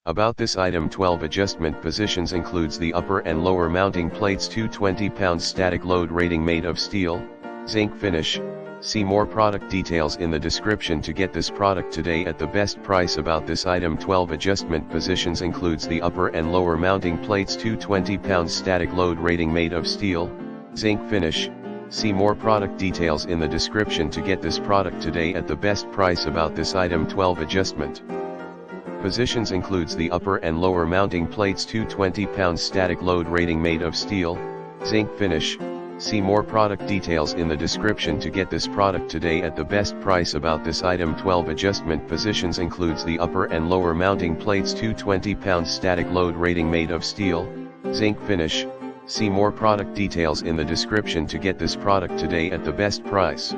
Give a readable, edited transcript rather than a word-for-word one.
About this item, 12 adjustment positions includes the upper and lower mounting plates, 220 pounds static load rating, made of steel, zinc finish. See more product details in the description to get this product today at the best price. About this item, 12 adjustment positions includes the upper and lower mounting plates, 220 pounds static load rating, made of steel, zinc finish. See more product details in the description to get this product today at the best price. About this item, 12 adjustment positions includes the upper and lower mounting plates, 220 pounds static load rating, made of steel, zinc finish. See more product details in the description to get this product today at the best price. About this item, 12 adjustment positions includes the upper and lower mounting plates, 220 pounds static load rating, made of steel, zinc finish. See more product details in the description to get this product today at the best price.